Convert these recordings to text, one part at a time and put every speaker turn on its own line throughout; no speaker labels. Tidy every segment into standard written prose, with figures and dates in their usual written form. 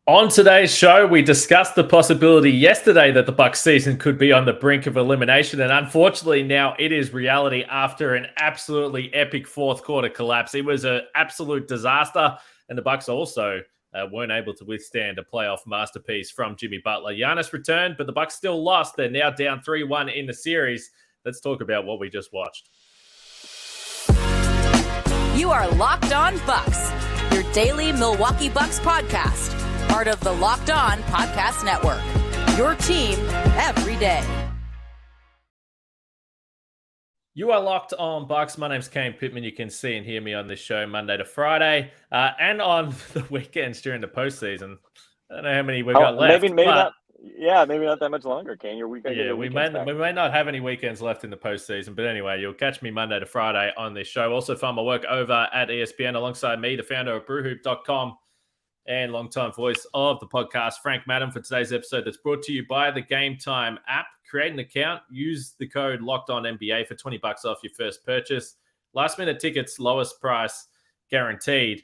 On today's show, we discussed the possibility yesterday that the Bucks season could be on the brink of elimination, and unfortunately now it is reality after an absolutely epic fourth quarter collapse. It was an absolute disaster, and the Bucks also weren't able to withstand a playoff masterpiece from Jimmy Butler. Giannis returned, but the Bucks still lost. They're now down 3-1 in the series. Let's talk about what we just watched.
You are Locked On Bucks, your daily Milwaukee Bucks podcast. Part of the Locked On Podcast Network, your team every day.
You are Locked On Bucks. My name's Kane Pittman. You can see and hear me on this show Monday to Friday and on the weekends during the postseason. I don't know how many we've got left.
Maybe not. Yeah, maybe not that much longer, Kane. Your weekend.
Yeah, we may not have any weekends left in the postseason, but anyway, you'll catch me Monday to Friday on this show. Also find my work over at ESPN alongside me, the founder of brewhoop.com. And longtime voice of the podcast, Frank Madden, for today's episode that's brought to you by the Game Time app. Create an account, use the code LOCKEDONNBA for $20 off your first purchase. Last minute tickets, lowest price guaranteed.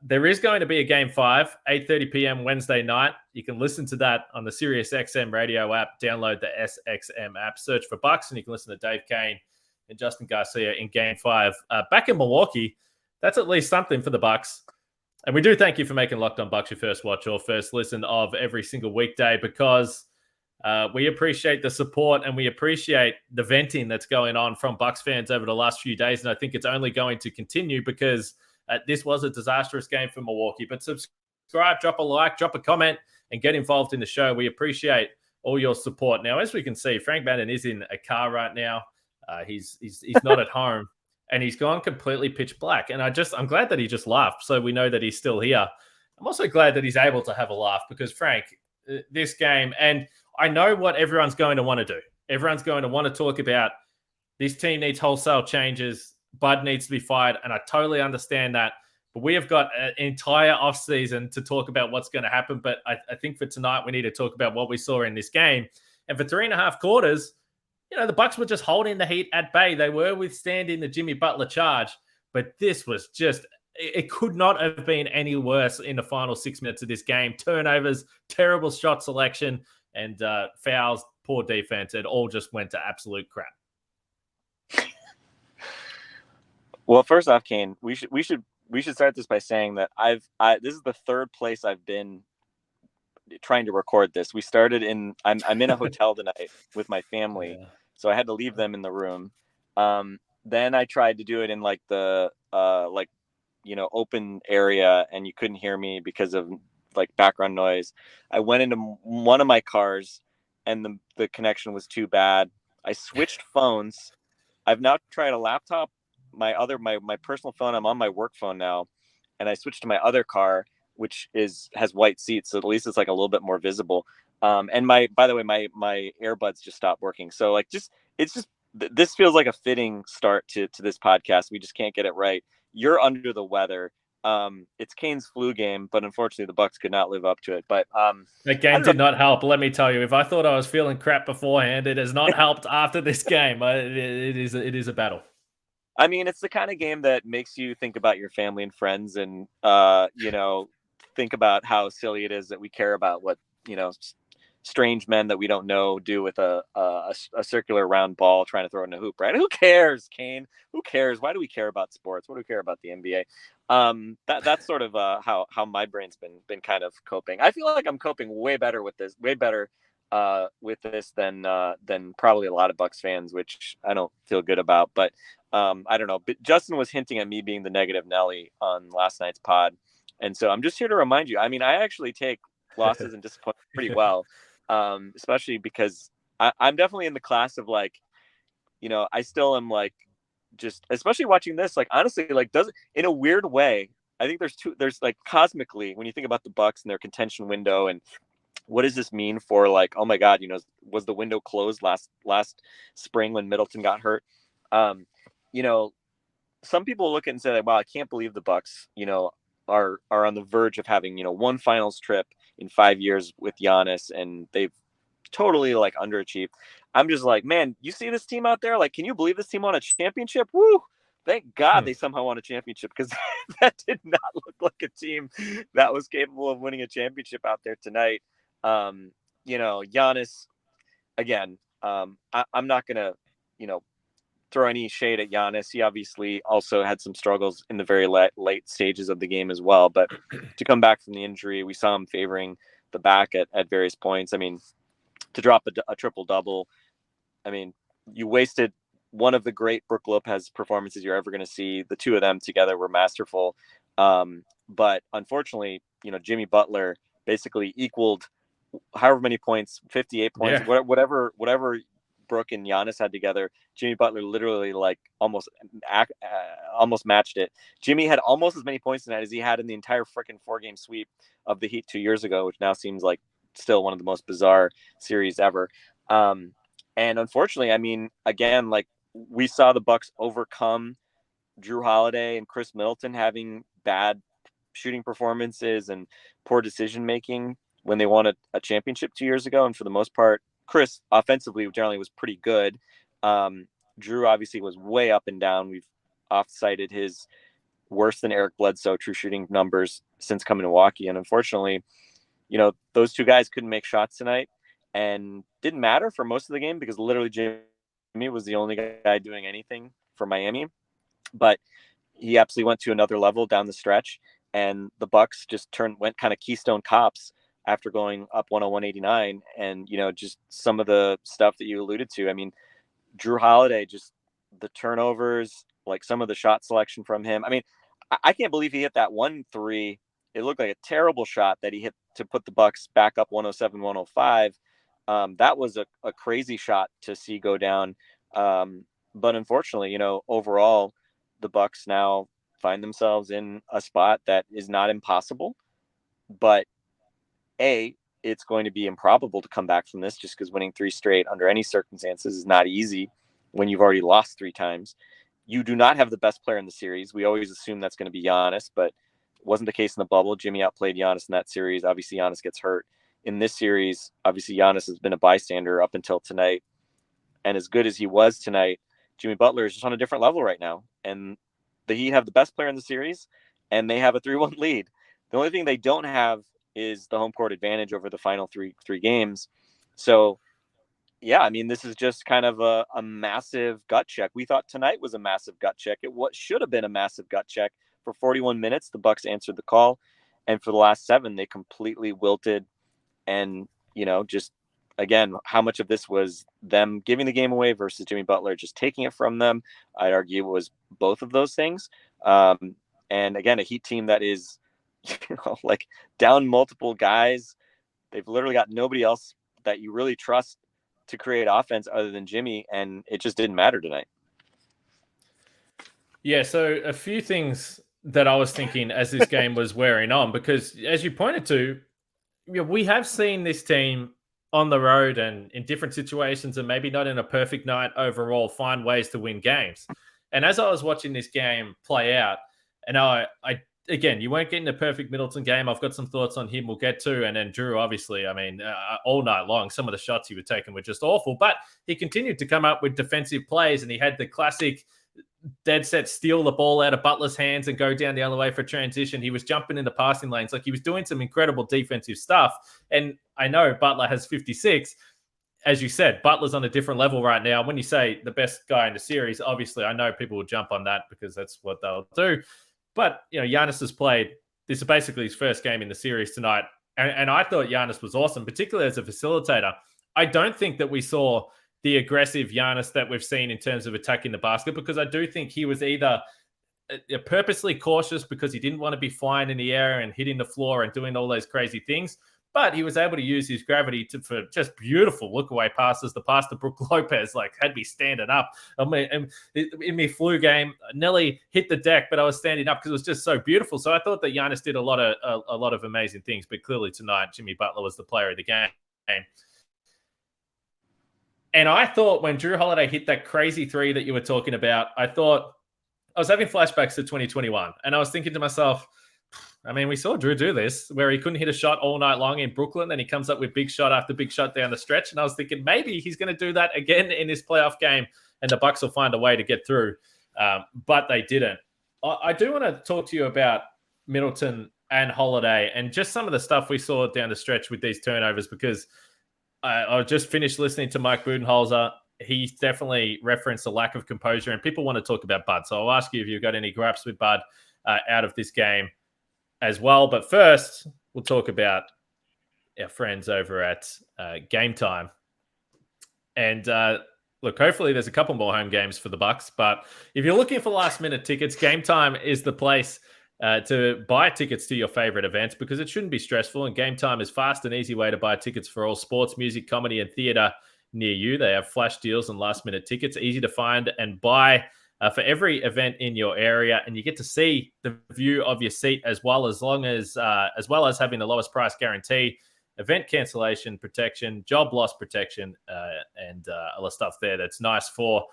There is going to be a Game 5, 8:30 p.m. Wednesday night. You can listen to that on the SiriusXM radio app. Download the SXM app, search for Bucks, and you can listen to Dave Kane and Justin Garcia in Game 5. Back in Milwaukee, that's at least something for the Bucks. And we do thank you for making Locked On Bucks your first watch or first listen of every single weekday, because we appreciate the support and we appreciate the venting that's going on from Bucks fans over the last few days. And I think it's only going to continue because this was a disastrous game for Milwaukee. But subscribe, drop a like, drop a comment, and get involved in the show. We appreciate all your support. Now, as we can see, Frank Madden is in a car right now. He's not at home. And he's gone completely pitch black. And I'm glad that he just laughed, so we know that he's still here. I'm also glad that he's able to have a laugh because, Frank, this game, and I know what everyone's going to want to do. Everyone's going to want to talk about this team needs wholesale changes. Bud needs to be fired, and I totally understand that. But we have got an entire offseason to talk about what's going to happen. But I think for tonight, we need to talk about what we saw in this game. And for 3.5 quarters, the Bucks were just holding the heat at bay. They were withstanding the Jimmy Butler charge, but this was just, it could not have been any worse in the final 6 minutes of this game. Turnovers, terrible shot selection, and fouls, poor defense. It all just went to absolute crap.
Well, first off, Kane, we should start this by saying that this is the third place I've been trying to record this. We started I'm in a hotel tonight with my family. Yeah. So I had to leave them in the room. Then I tried to do it in like the open area, and you couldn't hear me because of like background noise. I went into one of my cars, and the connection was too bad. I switched phones. I've now tried a laptop, my personal phone. I'm on my work phone now, and I switched to my other car, which has white seats, so at least it's like a little bit more visible. And by the way, my earbuds just stopped working. So this feels like a fitting start to this podcast. We just can't get it right. You're under the weather. It's Kane's flu game, but unfortunately the Bucks could not live up to it. But
that game did not help. Let me tell you, if I thought I was feeling crap beforehand, it has not helped after this game. It is a battle.
I mean, it's the kind of game that makes you think about your family and friends, and think about how silly it is that we care about what strange men that we don't know do with a circular round ball trying to throw in a hoop, right? Who cares, Kane? Who cares? Why do we care about sports? What do we care about the NBA? That's sort of how my brain's been kind of coping. I feel like I'm coping way better with this than probably a lot of Bucks fans, which I don't feel good about. But I don't know. But Justin was hinting at me being the negative Nelly on last night's pod. And so I'm just here to remind you, I mean, I actually take losses and disappointment pretty well, especially because I'm definitely in the class of like, I still am like, just especially watching this, like, honestly, like in a weird way, I think there's like cosmically, when you think about the Bucks and their contention window and what does this mean for like, oh my God, was the window closed last spring when Middleton got hurt? Some people look at it and say like, wow, I can't believe the Bucks, are on the verge of having, one finals trip in 5 years with Giannis, and they've totally like underachieved. I'm just like, man, you see this team out there? Like, can you believe this team won a championship? Woo! Thank God they somehow won a championship, because that did not look like a team that was capable of winning a championship out there tonight. Giannis, again, I'm not going to, throw any shade at Giannis. He obviously also had some struggles in the very late stages of the game as well. But to come back from the injury, we saw him favoring the back at various points. I mean, to drop a triple-double, I mean, you wasted one of the great Brook Lopez performances you're ever going to see. The two of them together were masterful. But unfortunately, Jimmy Butler basically equaled however many points, 58 points, whatever Brook and Giannis had together. Jimmy Butler literally almost matched it. Jimmy had almost as many points tonight as he had in the entire freaking 4-game sweep of the Heat 2 years ago, which now seems like still one of the most bizarre series ever. And unfortunately, I mean, again, we saw the Bucks overcome Jrue Holiday and Khris Middleton having bad shooting performances and poor decision making when they won a championship 2 years ago. And for the most part, Khris offensively generally was pretty good. Jrue obviously was way up and down. We've oft-cited his worse than Eric Bledsoe true shooting numbers since coming to Milwaukee. And unfortunately, those two guys couldn't make shots tonight, and didn't matter for most of the game because literally Jimmy was the only guy doing anything for Miami. But he absolutely went to another level down the stretch, and the Bucks just went kind of Keystone Cops after going up 101-89. And, just some of the stuff that you alluded to. I mean, Jrue Holiday, just the turnovers, some of the shot selection from him. I mean, I can't believe he hit that 1-3. It looked like a terrible shot that he hit to put the Bucks back up 107-105. That was a crazy shot to see go down. But unfortunately, overall, the Bucks now find themselves in a spot that is not impossible, but it's going to be improbable to come back from this, just because winning 3 straight under any circumstances is not easy when you've already lost 3 times. You do not have the best player in the series. We always assume that's going to be Giannis, but it wasn't the case in the bubble. Jimmy outplayed Giannis in that series. Obviously, Giannis gets hurt. In this series, obviously, Giannis has been a bystander up until tonight. And as good as he was tonight, Jimmy Butler is just on a different level right now. And the Heat have the best player in the series, and they have a 3-1 lead. The only thing they don't have is the home court advantage over the final three games. So, yeah, I mean, this is just kind of a massive gut check. We thought tonight was a massive gut check. What should have been a massive gut check. For 41 minutes, the Bucks answered the call. And for the last 7, they completely wilted. And, just, again, how much of this was them giving the game away versus Jimmy Butler just taking it from them? I'd argue it was both of those things. And, again, a Heat team that is, down multiple guys. They've literally got nobody else that you really trust to create offense other than Jimmy, and it just didn't matter tonight.
Yeah, so a few things that I was thinking as this game was wearing on, because as you pointed to, we have seen this team on the road and in different situations, and maybe not in a perfect night overall, find ways to win games. And as I was watching this game play out, and I again, you weren't getting a perfect Middleton game. I've got some thoughts on him we'll get to. And then Jrue, obviously, I mean, all night long, some of the shots he was taking were just awful. But he continued to come up with defensive plays, and he had the classic dead set steal the ball out of Butler's hands and go down the other way for transition. He was jumping into passing lanes. He was doing some incredible defensive stuff. And I know Butler has 56. As you said, Butler's on a different level right now. When you say the best guy in the series, obviously, I know people will jump on that because that's what they'll do. But, Giannis has played, this is basically his first game in the series tonight. And I thought Giannis was awesome, particularly as a facilitator. I don't think that we saw the aggressive Giannis that we've seen in terms of attacking the basket, because I do think he was either purposely cautious because he didn't want to be flying in the air and hitting the floor and doing all those crazy things. But he was able to use his gravity for just beautiful look-away passes. The pass to Brook Lopez, had me standing up. I mean, in my flu game, Nelly hit the deck, but I was standing up because it was just so beautiful. So I thought that Giannis did a lot of amazing things. But clearly tonight, Jimmy Butler was the player of the game. And I thought when Jrue Holiday hit that crazy 3 that you were talking about, I was having flashbacks to 2021. And I was thinking to myself, I mean, we saw Jrue do this where he couldn't hit a shot all night long in Brooklyn. Then he comes up with big shot after big shot down the stretch. And I was thinking maybe he's going to do that again in this playoff game and the Bucks will find a way to get through. but they didn't. I do want to talk to you about Middleton and Holiday and just some of the stuff we saw down the stretch with these turnovers, because I just finished listening to Mike Budenholzer. He definitely referenced a lack of composure, and people want to talk about Bud. So I'll ask you if you've got any gripes with Bud out of this game as well. But first, we'll talk about our friends over at Game Time. And look, hopefully there's a couple more home games for the Bucks. But if you're looking for last-minute tickets, Game Time is the place to buy tickets to your favorite events, because it shouldn't be stressful. And Game Time is fast and easy way to buy tickets for all sports, music, comedy, and theater near you. They have flash deals and last-minute tickets, easy to find and buy for every event in your area, and you get to see the view of your seat as well as having the lowest price guarantee, event cancellation protection, job loss protection, and other stuff there that's nice for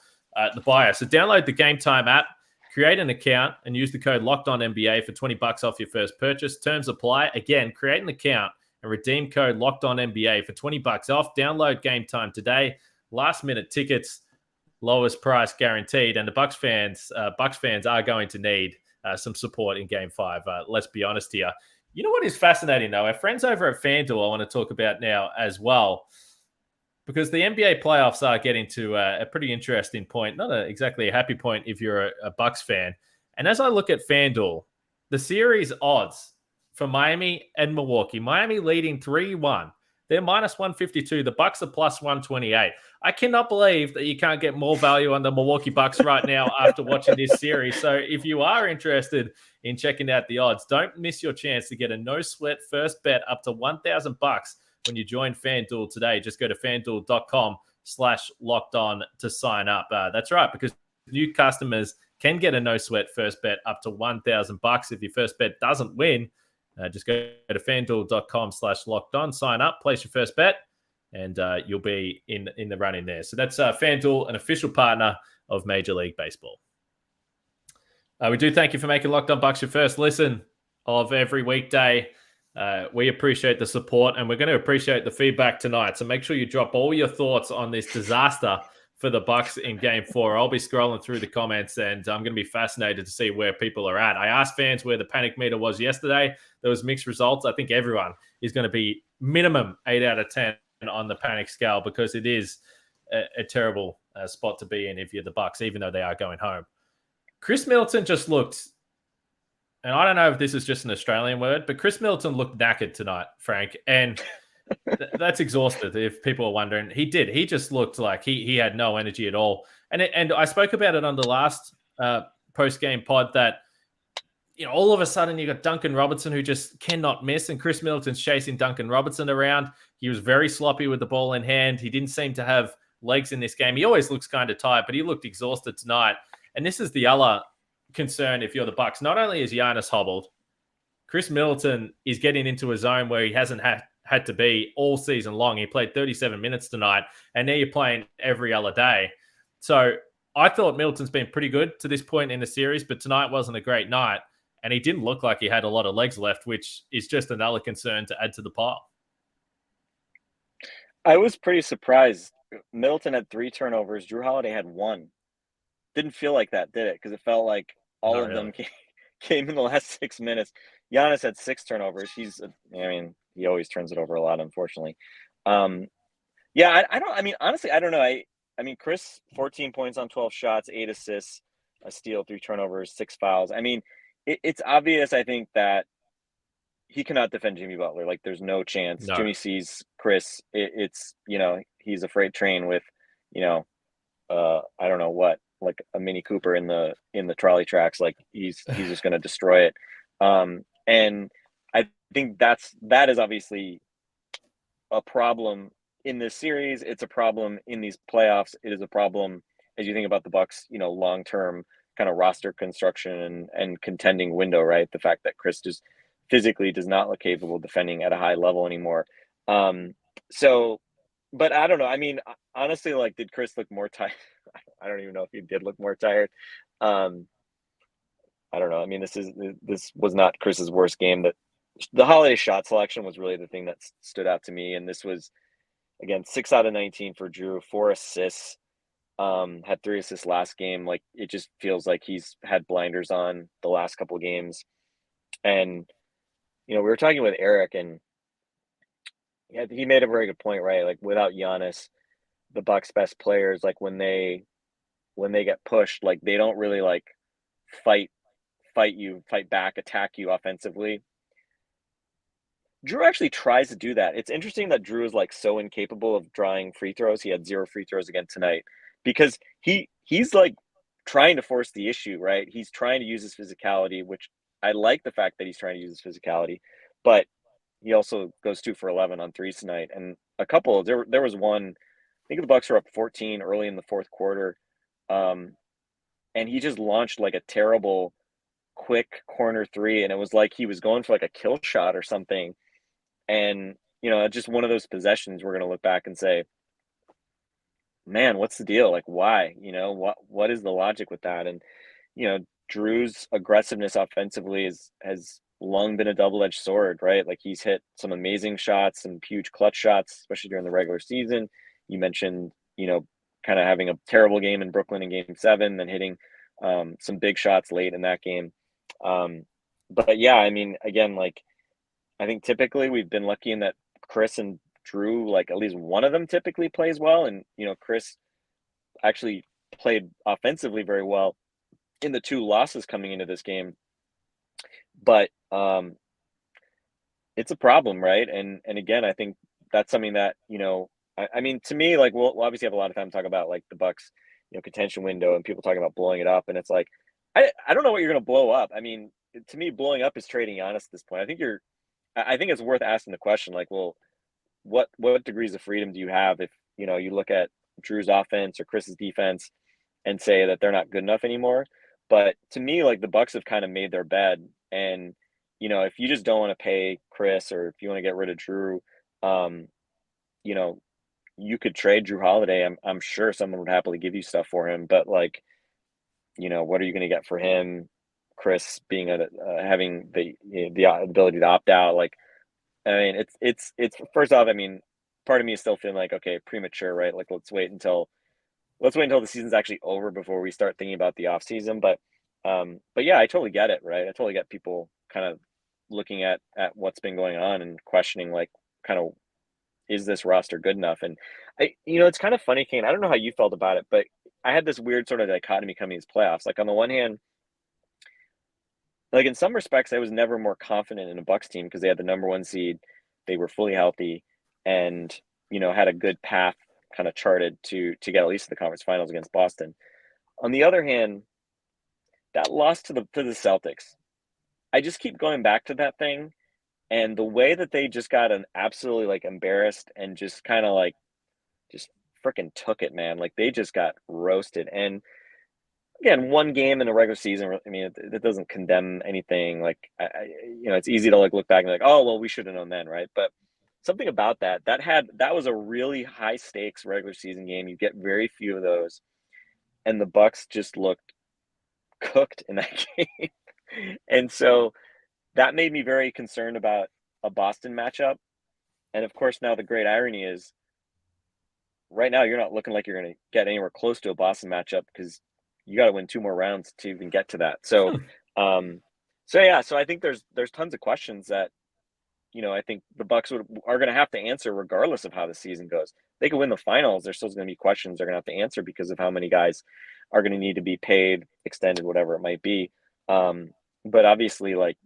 the buyer. So download the Game Time app, create an account, and use the code LOCKEDONNBA for $20 off your first purchase. Terms apply. Again, create an account and redeem code LOCKEDONNBA for $20 off. Download Game Time today. Last-minute tickets, lowest price guaranteed, and the Bucks fans are going to need some support in Game 5. Let's be honest here. You know what is fascinating, though? Our friends over at FanDuel I want to talk about now as well, because the NBA playoffs are getting to a pretty interesting point, not exactly a happy point if you're a Bucks fan. And as I look at FanDuel, the series odds for Miami and Milwaukee, Miami leading 3-1. They're minus 152. The Bucks are plus 128. I cannot believe that you can't get more value on the Milwaukee Bucks right now after watching this series. So if you are interested in checking out the odds, don't miss your chance to get a no-sweat first bet up to $1,000 when you join FanDuel today. Just go to FanDuel.com/lockedon to sign up. That's right, because new customers can get a no-sweat first bet up to $1,000. If your first bet doesn't win, just go to FanDuel.com/lockedon, sign up, place your first bet, and you'll be in the running there. So that's FanDuel, an official partner of Major League Baseball. We do thank you for making Locked On Bucks your first listen of every weekday. We appreciate the support, and we're going to appreciate the feedback tonight. So make sure you drop all your thoughts on this disaster for the Bucks in Game 4. I'll be scrolling through the comments, and I'm going to be fascinated to see where people are at. I asked fans where the panic meter was yesterday. There was mixed results. I think everyone is going to be minimum 8 out of 10 on the panic scale, because it is a terrible spot to be in if you're the Bucks, even though they are going home. Khris Middleton just looked, and I don't know if this is just an Australian word, but Khris Middleton looked knackered tonight, Frank, and that's exhausted, if people are wondering. He did. He just looked like he had no energy at all. And I spoke about it on the last post-game pod that, you know, all of a sudden you got Duncan Robinson who just cannot miss, and Khris Middleton's chasing Duncan Robinson around. He was very sloppy with the ball in hand. He didn't seem to have legs in this game. He always looks kind of tired, but he looked exhausted tonight. And this is the other concern if you're the Bucks. Not only is Giannis hobbled, Khris Middleton is getting into a zone where he hasn't had to be all season long. He played 37 minutes tonight, and now you're playing every other day. So I thought Middleton's been pretty good to this point in the series, but tonight wasn't a great night, and he didn't look like he had a lot of legs left, which is just another concern to add to the pile.
I was pretty surprised. Middleton had 3 turnovers. Jrue Holiday had 1. Didn't feel like that, did it? Because it felt like all of them came in the last 6 minutes. Giannis had 6 turnovers. He always turns it over a lot, unfortunately. Honestly, I don't know. I mean, Khris, 14 points on 12 shots, 8 assists, a steal, 3 turnovers, 6 fouls. I mean, it's obvious, I think, that he cannot defend Jimmy Butler. Like, there's no chance. No. Jimmy sees Khris. It's, he's a freight train with, I don't know what, like a Mini Cooper in the trolley tracks. Like, he's just going to destroy it. And I think that is obviously a problem in this series. It's a problem in these playoffs. It is a problem as you think about the Bucks, long-term kind of roster construction and contending window, right? The fact that Khris just physically does not look capable of defending at a high level anymore. But I don't know. I mean, honestly, like, did Khris look more tired? I don't even know if he did look more tired. I don't know. I mean, this was not Chris's worst game. That the Holiday shot selection was really the thing that stood out to me. And this was, again, 6 out of 19 for Jrue, 4 assists. had 3 assists last game. Like, it just feels like he's had blinders on the last couple of games. And, we were talking with Eric, and yeah, he made a very good point, right? Like, without Giannis, the Bucks' best players, like when they get pushed, like they don't really like fight fight back, attack you offensively. Jrue actually tries to do that. It's interesting that Jrue is like so incapable of drawing free throws. He had 0 free throws again tonight because he's like trying to force the issue, right? He's trying to use his physicality, which I like the fact that he's trying to use his physicality, but he also goes 2 for 11 on threes tonight. And a couple, there was one, I think the Bucks were up 14 early in the fourth quarter. And he just launched like a terrible quick corner three. And it was like he was going for like a kill shot or something. And, just one of those possessions we're going to look back and say, man, what's the deal? Like, why? What is the logic with that? And, Jrue's aggressiveness offensively has long been a double-edged sword, right? Like, he's hit some amazing shots, some huge clutch shots, especially during the regular season. You mentioned, kind of having a terrible game in Brooklyn in Game 7, then hitting some big shots late in that game. But yeah, I mean, again, like, I think typically we've been lucky in that Khris and Jrue, like at least one of them typically plays well. And, Khris actually played offensively very well in the 2 losses coming into this game. But it's a problem, right? And again, I think that's something that, I mean, to me, like, we'll obviously have a lot of time to talk about like the Bucks, contention window and people talking about blowing it up. And it's like, I don't know what you're going to blow up. I mean, to me, blowing up is trading Giannis at this point. I think it's worth asking the question, like, well, what degrees of freedom do you have if, you look at Jrue's offense or Chris's defense and say that they're not good enough anymore? But to me, like, the Bucks have kind of made their bed. And, if you just don't want to pay Khris or if you want to get rid of Jrue, you could trade Jrue Holiday. I'm sure someone would happily give you stuff for him, but like, what are you going to get for him? Khris being having the ability to opt out. Like, I mean, it's first off, I mean, part of me is still feeling like, okay, premature, right? Like, let's wait until the season's actually over before we start thinking about the off season. But yeah, I totally get it, right? I totally get people kind of looking at what's been going on and questioning, like, kind of, is this roster good enough? And it's kind of funny, Kane. I don't know how you felt about it, but I had this weird sort of dichotomy coming these playoffs. Like, on the one hand, like, in some respects, I was never more confident in a Bucks team because they had the number 1 seed, they were fully healthy, and had a good path kind of charted to get at least to the conference finals against Boston. On the other hand, that loss to the Celtics, I just keep going back to that thing. And the way that they just got absolutely like embarrassed and just kind of like just freaking took it, man. Like, they just got roasted. And again, one game in the regular season, I mean, it doesn't condemn anything. Like, it's easy to like look back and be like, oh, well, we should have known then, right? But something about that was a really high stakes regular season game. You get very few of those, and the Bucks just looked cooked in that game. And so that made me very concerned about a Boston matchup. And of course, now the great irony is right now you're not looking like you're going to get anywhere close to a Boston matchup because you got to win 2 more rounds to even get to that. So, so I think there's tons of questions that, I think the Bucks are going to have to answer regardless of how the season goes. They could win the finals. There's still going to be questions they're going to have to answer because of how many guys are going to need to be paid, extended, whatever it might be. But obviously, like,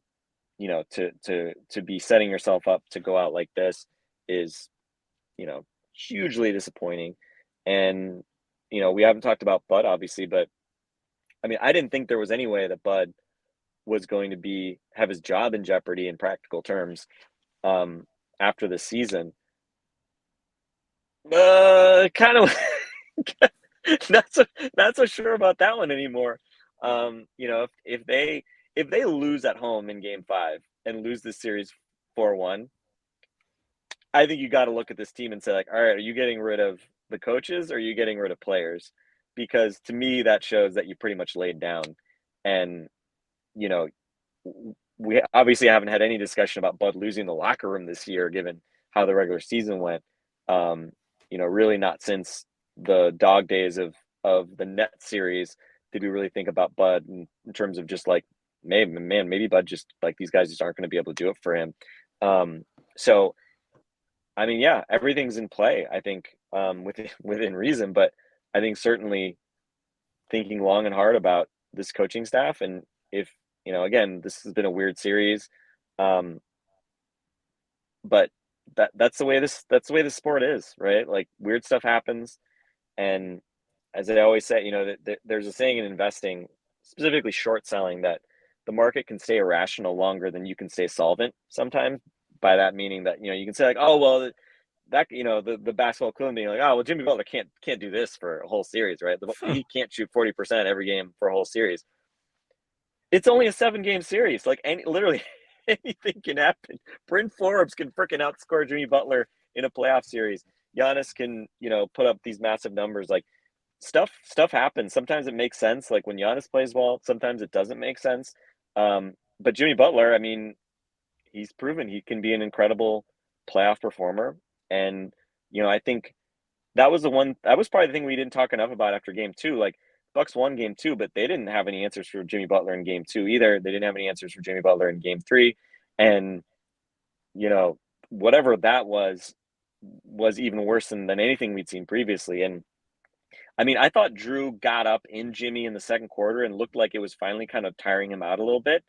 to be setting yourself up to go out like this is, hugely disappointing. And, we haven't talked about Bud, obviously, but I mean, I didn't think there was any way that Bud was going to have his job in jeopardy in practical terms after the season. Kind of not so sure about that one anymore. If they lose at home in Game 5 and lose this series 4-1, I think you got to look at this team and say, like, all right, are you getting rid of the coaches or are you getting rid of players? Because to me, that shows that you pretty much laid down. And, we obviously haven't had any discussion about Bud losing the locker room this year, given how the regular season went. Really not since the dog days of of the net series did we really think about Bud in terms of just like, maybe Bud just like these guys just aren't going to be able to do it for him. So, I mean, yeah, everything's in play, I think, within reason, but I think certainly thinking long and hard about this coaching staff. And if, again, this has been a weird series, but that's the way this sport is, right? Like weird stuff happens. And as I always say, there's a saying in investing, specifically short selling, that the market can stay irrational longer than you can stay solvent sometimes. By that meaning that, you can say like, oh, well, that, the basketball equivalent being like, oh, well, Jimmy Butler can't do this for a whole series, right? He can't shoot 40% every game for a whole series. It's only a 7-game series. Like literally anything can happen. Bryn Forbes can freaking outscore Jimmy Butler in a playoff series. Giannis can, put up these massive numbers. Like stuff happens. Sometimes it makes sense. Like when Giannis plays well, sometimes it doesn't make sense. But Jimmy Butler, I mean, he's proven he can be an incredible playoff performer. And, I think that was probably the thing we didn't talk enough about after game 2. Like Bucks won game 2, but they didn't have any answers for Jimmy Butler in game 2 either. They didn't have any answers for Jimmy Butler in game 3. And, whatever that was even worse than anything we'd seen previously. And I mean, I thought Jrue got up in Jimmy in the second quarter and looked like it was finally kind of tiring him out a little bit.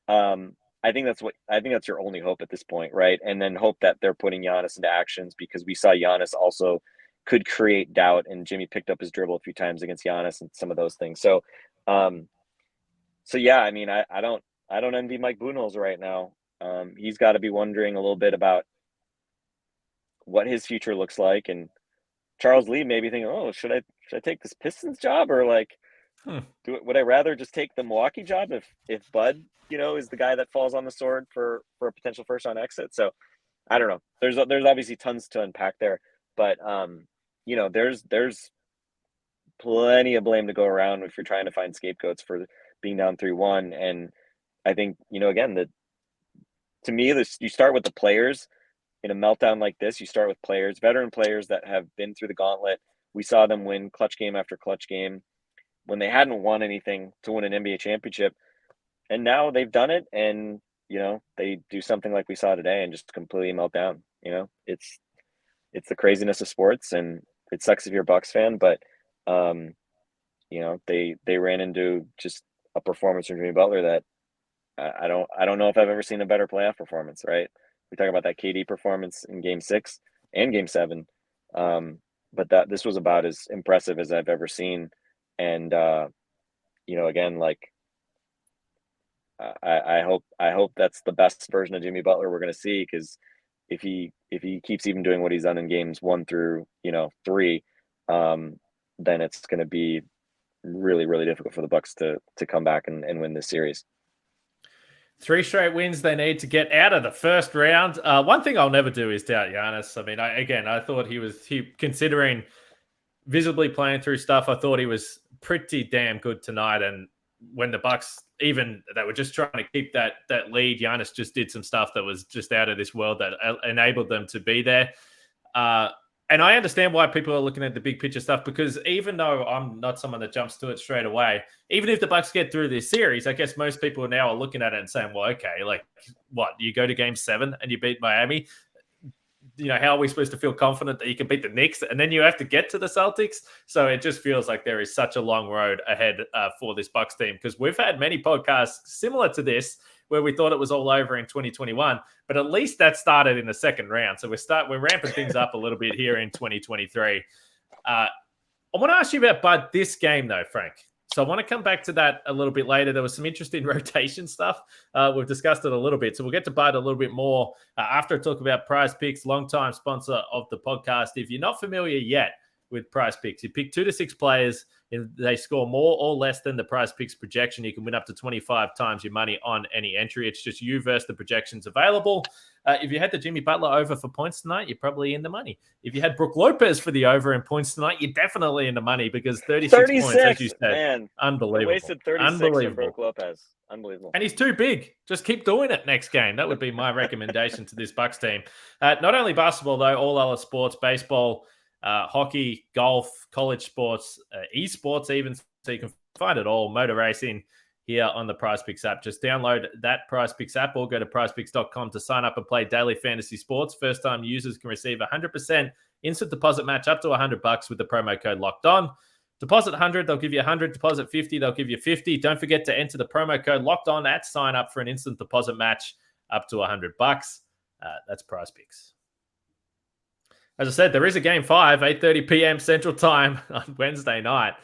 I think that's your only hope at this point, right? And then hope that they're putting Giannis into actions, because we saw Giannis also could create doubt, and Jimmy picked up his dribble a few times against Giannis and some of those things. So, yeah, I mean, I don't envy Mike Budenholzer right now. He's got to be wondering a little bit about what his future looks like, and Charles Lee maybe thinking, oh, should I take this Pistons job, or like, would I rather just take the Milwaukee job if Bud, is the guy that falls on the sword for a potential first round exit? So I don't know. There's obviously tons to unpack there, but there's plenty of blame to go around if you're trying to find scapegoats for being down 3-1. And I think, again, to me, you start with the players in a meltdown like this. You start with players, veteran players that have been through the gauntlet. We saw them win clutch game after clutch game when they hadn't won anything to win an NBA championship. And now they've done it, and, they do something like we saw today and just completely melt down. It's the craziness of sports, and it sucks if you're a Bucks fan, but, they ran into just a performance from Jimmy Butler that I don't know if I've ever seen a better playoff performance, right? We talk about that KD performance in game 6 and game 7. But this was about as impressive as I've ever seen. And, again, like, I hope that's the best version of Jimmy Butler we're going to see, because if he keeps even doing what he's done in games 1 through 3, then it's going to be really, really difficult for the Bucks to come back and win this series.
3 straight wins they need to get out of the first round. One thing I'll never do is doubt Giannis. I mean, I thought he considering visibly playing through stuff, I thought he was pretty damn good tonight. And when the Bucks, even that were just trying to keep that lead, Giannis just did some stuff that was just out of this world that enabled them to be there. And I understand why people are looking at the big picture stuff, because even though I'm not someone that jumps to it straight away, even if the Bucks get through this series, I guess most people now are looking at it and saying, well, okay, like what? You go to game 7 and you beat Miami. How are we supposed to feel confident that you can beat the Knicks and then you have to get to the Celtics? So it just feels like there is such a long road ahead for this Bucks team, because we've had many podcasts similar to this where we thought it was all over in 2021, but at least that started in the second round. So we're ramping things up a little bit here in 2023. I want to ask you about Bud this game though, Frank. So I want to come back to that a little bit later. There was some interesting rotation stuff. We've discussed it a little bit. So we'll get to Bud a little bit more after I talk about Prize Picks, longtime sponsor of the podcast. If you're not familiar yet with Prize Picks, you pick 2 to 6 players. If they score more or less than the Prize Picks projection, you can win up to 25 times your money on any entry. It's just you versus the projections available. If you had the Jimmy Butler over for points tonight, you're probably in the money. If you had Brook Lopez for the over in points tonight, you're definitely in the money, because 36 points, as you said,
man,
unbelievable.
Wasted 36 on Brook Lopez. Unbelievable.
And he's too big. Just keep doing it next game. That would be my recommendation to this Bucks team. Not only basketball, though, all other sports, baseball, hockey, golf, college sports, esports even. So you can find it all. Motor racing here on the PrizePicks app. Just download that PrizePicks app or go to prizepicks.com to sign up and play daily fantasy sports. First-time users can receive 100% instant deposit match up to $100 with the promo code Locked On. Deposit 100, they'll give you 100. Deposit 50, they'll give you 50. Don't forget to enter the promo code Locked On at sign up for an instant deposit match up to $100. That's PrizePicks. As I said, there is a Game 5, 8:30 p.m. Central Time on Wednesday night.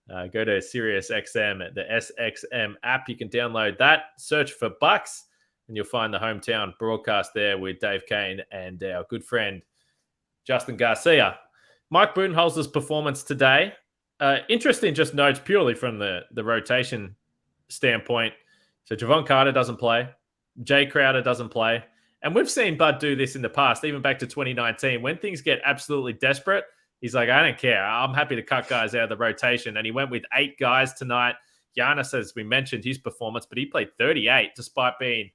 Go to SiriusXM, the SXM app. You can download that, search for Bucks, and you'll find the hometown broadcast there with Dave Kane and our good friend Justin Garcia. Mike Budenholzer's performance today. Interesting just notes purely from the rotation standpoint. So Javon Carter doesn't play. Jay Crowder doesn't play. And we've seen Bud do this in the past, even back to 2019. When things get absolutely desperate, he's like, I don't care. I'm happy to cut guys out of the rotation. And he went with 8 guys tonight. Giannis, as we mentioned, his performance, but he played 38 despite being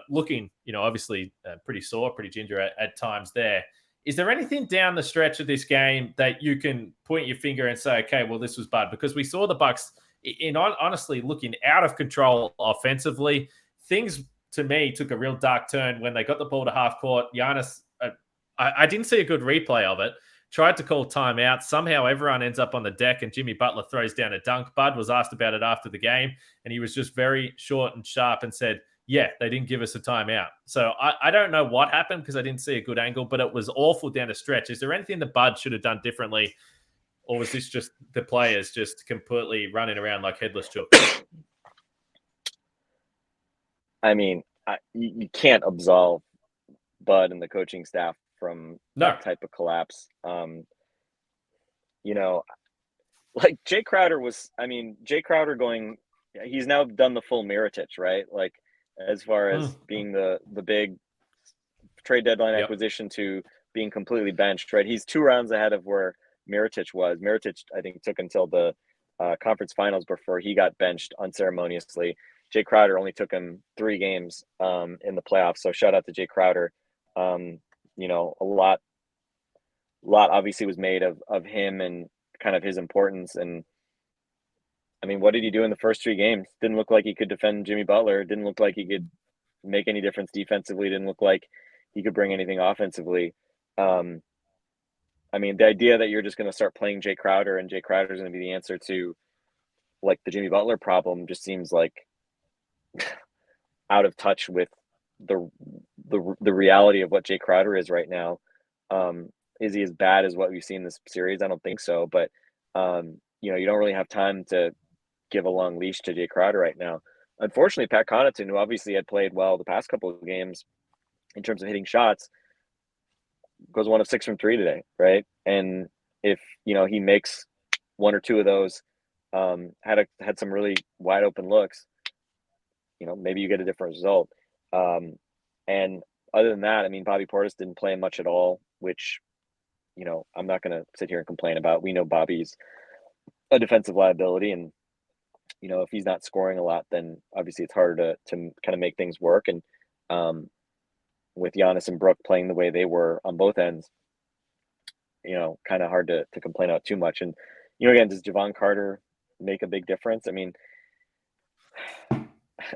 looking, obviously pretty sore, pretty ginger at times there. Is there anything down the stretch of this game that you can point your finger and say, okay, well, this was Bud? Because we saw the Bucks, honestly, looking out of control offensively. Things, to me, took a real dark turn when they got the ball to half court. Giannis, I didn't see a good replay of it. Tried to call timeout. Somehow everyone ends up on the deck and Jimmy Butler throws down a dunk. Bud was asked about it after the game, and he was just very short and sharp and said, yeah, they didn't give us a timeout. So I don't know what happened because I didn't see a good angle, but it was awful down the stretch. Is there anything that Bud should have done differently, or was this just the players just completely running around like headless chooks?
I mean, you can't absolve Bud and the coaching staff from that type of collapse. Like Jay Crowder going, he's now done the full Mirotic, right? Like, as far as being the big trade deadline acquisition to being completely benched, right? He's 2 rounds ahead of where Mirotic was. Mirotic, I think, took until the conference finals before he got benched unceremoniously. Jay Crowder only took him 3 games in the playoffs. So shout out to Jay Crowder. A lot obviously was made of him and kind of his importance. And I mean, what did he do in the first 3 games? Didn't look like he could defend Jimmy Butler. Didn't look like he could make any difference defensively. Didn't look like he could bring anything offensively. I mean, the idea that you're just going to start playing Jay Crowder and Jay Crowder is going to be the answer to like the Jimmy Butler problem just seems like out of touch with the reality of what Jay Crowder is right now. Is he as bad as what we've seen in this series? I don't think so, but you don't really have time to give a long leash to Jay Crowder right now. Unfortunately, Pat Connaughton, who obviously had played well the past couple of games in terms of hitting shots, goes 1 of 6 from 3 today, right? And if he makes 1 or 2 of those, had some really wide open looks, maybe you get a different result. And other than that, I mean, Bobby Portis didn't play much at all, which I'm not going to sit here and complain about. We know Bobby's a defensive liability, and if he's not scoring a lot, then obviously it's harder to kind of make things work. And with Giannis and Brook playing the way they were on both ends, kind of hard to complain about too much. And again, does Javon Carter make a big difference? I mean,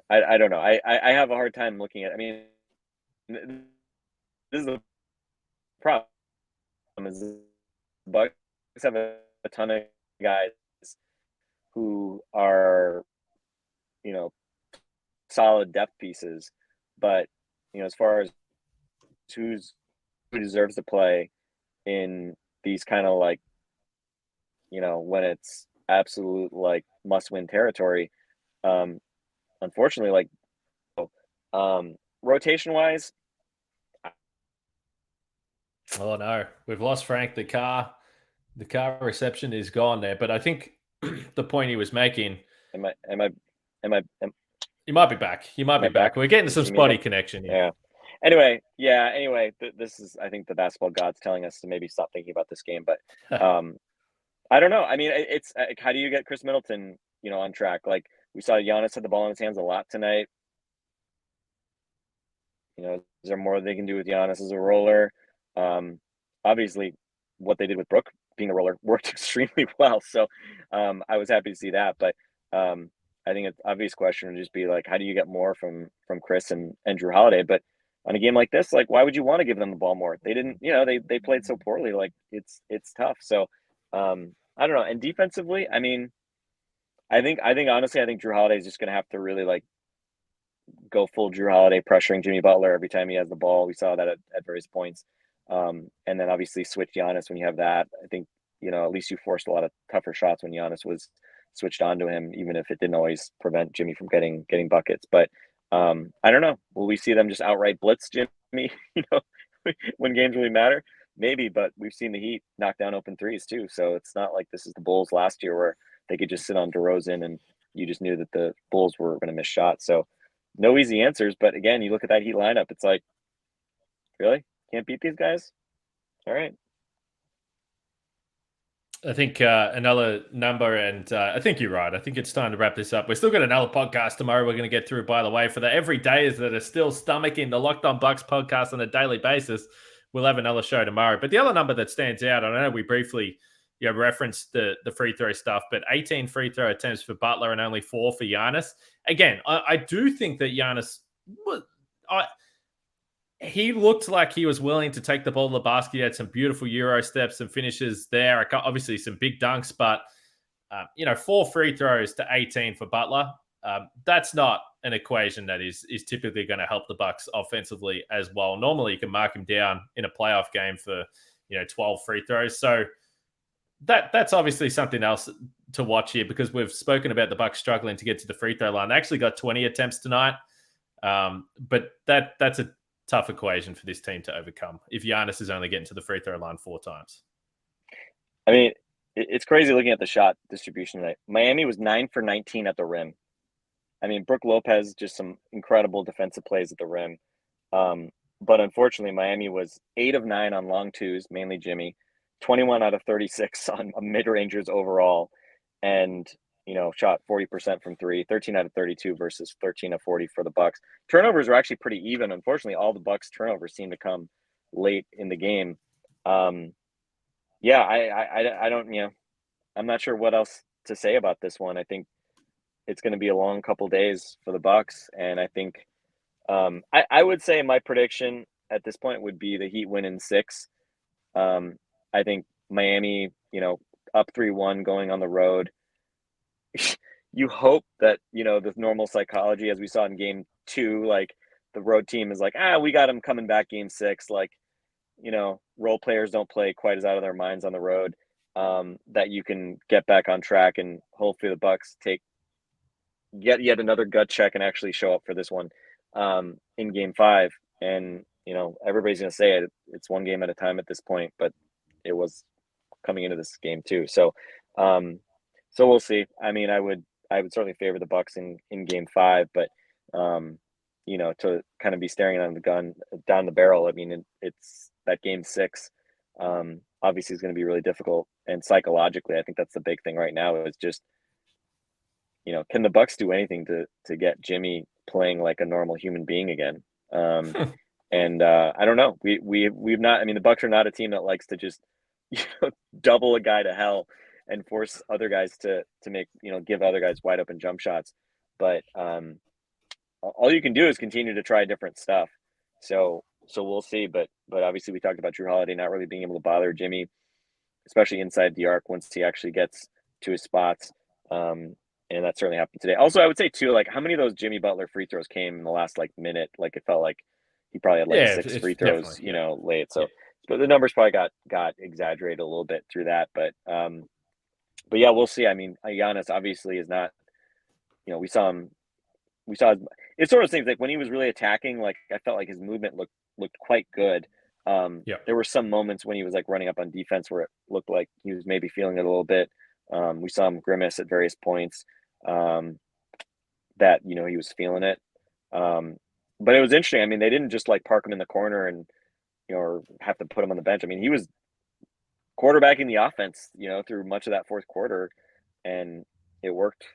I don't know. I have a hard time looking at. I mean, this is the problem. Is the Bucks have a ton of guys who are, solid depth pieces, but as far as who deserves to play in these kind of like, when it's absolute like must-win territory, unfortunately, like rotation-wise.
Oh no, we've lost Frank. The car reception is gone there. But I think the point he was making.
You
might be back. You might be back. We're getting some spotty connection here.
Yeah. Anyway, this is, I think, the basketball gods telling us to maybe stop thinking about this game. But I don't know. I mean, it's how do you get Khris Middleton, on track? Like we saw Giannis had the ball in his hands a lot tonight. Is there more they can do with Giannis as a roller? Obviously, what they did with Brook being a roller worked extremely well. So I was happy to see that. But I think an obvious question would just be like, how do you get more from Khris and Jrue Holiday? But on a game like this, like, why would you want to give them the ball more? They didn't, they played so poorly. Like it's tough. So I don't know. And defensively, I mean, I think honestly, I think Jrue Holiday is just going to have to really like go full Jrue Holiday, pressuring Jimmy Butler every time he has the ball. We saw that at various points. And then obviously switch Giannis when you have that. I think, at least you forced a lot of tougher shots when Giannis was switched onto him, even if it didn't always prevent Jimmy from getting buckets. But I don't know. Will we see them just outright blitz Jimmy, when games really matter? Maybe, but we've seen the Heat knock down open threes too. So it's not like this is the Bulls last year where they could just sit on DeRozan and you just knew that the Bulls were going to miss shots. So no easy answers. But again, you look at that Heat lineup, it's like, really? Can't beat these guys? All right.
I think another number, and I think you're right. I think it's time to wrap this up. We've still got another podcast tomorrow we're going to get through, by the way. For the everydayers that are still stomaching the Locked On Bucks podcast on a daily basis, we'll have another show tomorrow. But the other number that stands out, I know we briefly referenced the free throw stuff, but 18 free throw attempts for Butler and only 4 for Giannis. Again, I do think that Giannis he looked like he was willing to take the ball to the basket. He had some beautiful Euro steps and finishes there. Obviously, some big dunks, but 4 free throws to 18 for Butler. That's not an equation that is typically going to help the Bucks offensively as well. Normally, you can mark him down in a playoff game for 12 free throws. So that's obviously something else to watch here, because we've spoken about the Bucks struggling to get to the free throw line. They actually got 20 attempts tonight, but that's a tough equation for this team to overcome if Giannis is only getting to the free throw line 4 times.
I mean, it's crazy looking at the shot distribution tonight. Miami was 9 for 19 at the rim. I mean, Brook Lopez, just some incredible defensive plays at the rim. But unfortunately, Miami was 8 of 9 on long twos, mainly Jimmy, 21 out of 36 on mid-rangers overall, and shot 40% from 3, 13 out of 32 versus 13 of 40 for the Bucks. Turnovers were actually pretty even. Unfortunately, all the Bucks turnovers seem to come late in the game. I don't, I'm not sure what else to say about this one. I think it's going to be a long couple days for the Bucks. And I think, I would say my prediction at this point would be the Heat win in 6. I think Miami, up 3-1 going on the road. You hope that, the normal psychology, as we saw in game 2, like the road team is like, we got them coming back game 6. Like, role players don't play quite as out of their minds on the road, that you can get back on track, and hopefully the Bucks take yet another gut check and actually show up for this one in game 5. And, everybody's going to say it. It's one game at a time at this point, but it was coming into this game too. So we'll see. I mean, I would certainly favor the Bucks in game 5, but to kind of be staring on the gun down the barrel. I mean, it's that game 6 obviously is going to be really difficult, and psychologically, I think that's the big thing right now is just, can the Bucks do anything to get Jimmy playing like a normal human being again? And I don't know. We've not. I mean, the Bucks are not a team that likes to just double a guy to hell and force other guys to make, give other guys wide open jump shots. But all you can do is continue to try different stuff. So we'll see. But obviously we talked about Jrue Holiday not really being able to bother Jimmy, especially inside the arc once he actually gets to his spots. And that certainly happened today. Also, I would say too, like how many of those Jimmy Butler free throws came in the last minute? Like it felt like he probably had 6 free throws, late. So, but the numbers probably got exaggerated a little bit through that. But yeah, we'll see. I mean, Giannis obviously is not, we saw it's sort of things like when he was really attacking, like I felt like his movement looked quite good. There were some moments when he was like running up on defense where it looked like he was maybe feeling it a little bit. We saw him grimace at various points, that, he was feeling it. But it was interesting. I mean, they didn't just like park him in the corner and, or have to put him on the bench. I mean, he was quarterbacking the offense, through much of that fourth quarter, and it worked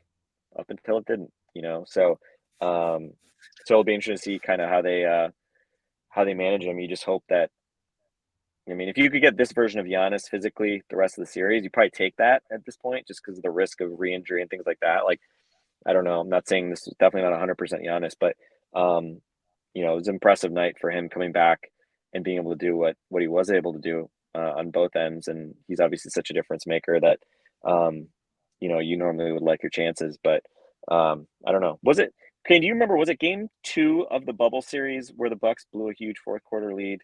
up until it didn't, so it'll be interesting to see kind of how they manage him. You just hope that, I mean, if you could get this version of Giannis physically the rest of the series, you probably take that at this point, just because of the risk of re-injury and things like that. Like, I don't know. I'm not saying this is definitely not 100% Giannis, but it was an impressive night for him coming back and being able to do what he was able to do on both ends. And he's obviously such a difference maker that you normally would like your chances. But I don't know. Was it? Kane, do you remember? Was it game 2 of the bubble series where the Bucks blew a huge fourth quarter lead?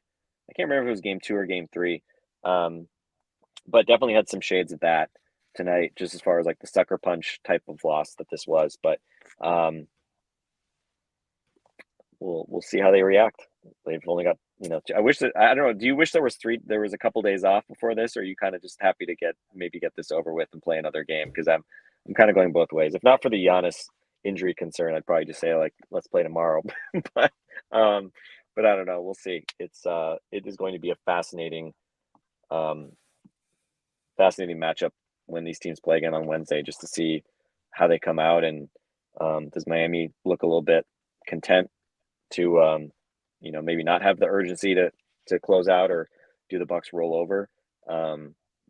I can't remember if it was game 2 or game 3, but definitely had some shades of that tonight, just as far as like the sucker punch type of loss that this was. But we'll see how they react. They've only got I wish that I don't know. Do you wish there was a couple days off before this, or are you kind of just happy to get this over with and play another game? Because I'm kind of going both ways. If not for the Giannis injury concern, I'd probably just say like let's play tomorrow. but I don't know. We'll see. It is going to be a fascinating matchup when these teams play again on Wednesday, just to see how they come out. And does Miami look a little bit content to maybe not have the urgency to close out, or do the Bucks roll over?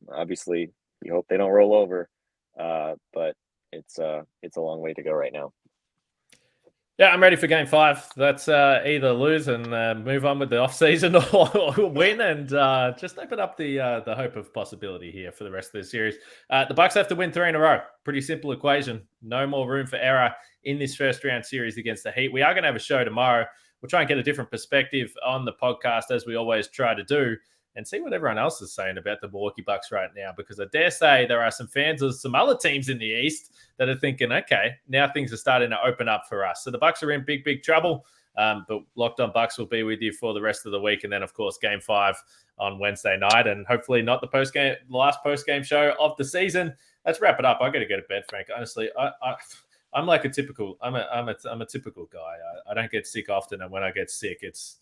Obviously, we hope they don't roll over, but it's a long way to go right now.
Yeah, I'm ready for game 5. That's either lose and move on with the off-season or win and just open up the hope of possibility here for the rest of the series. The Bucks have to win 3 in a row. Pretty simple equation. No more room for error in this first round series against the Heat. We are going to have a show tomorrow. We'll try and get a different perspective on the podcast, as we always try to do, and see what everyone else is saying about the Milwaukee Bucks right now, because I dare say there are some fans of some other teams in the East that are thinking, okay, now things are starting to open up for us. So the Bucks are in big, big trouble, but Locked On Bucks will be with you for the rest of the week. And then, of course, Game 5 on Wednesday night, and hopefully not the last post-game show of the season. Let's wrap it up. I got to go to bed, Frank. Honestly, I'm like a typical guy. I don't get sick often, and when I get sick, it's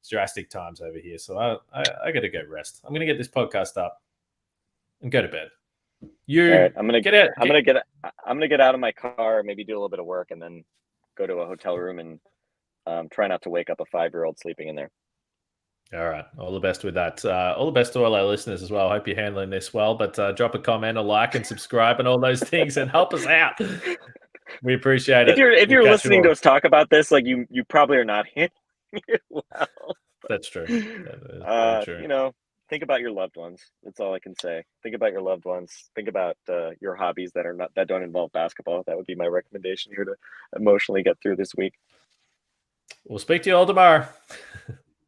drastic times over here. So I got to go rest. I'm going to get this podcast up and go to bed. All right, I'm going to get out. I'm going to get out of my car, maybe do a little bit of work, and then go to a hotel room and try not to wake up a 5-year-old sleeping in there. All right. All the best with that. All the best to all our listeners as well. Hope you're handling this well, but drop a comment, a like, and subscribe and all those things, and help us out. We appreciate it. If you're listening to us talk about this, like you probably are not handling it well. That's true. That is true. Think about your loved ones. That's all I can say. Think about your loved ones. Think about your hobbies that don't involve basketball. That would be my recommendation here to emotionally get through this week. We'll speak to you all tomorrow.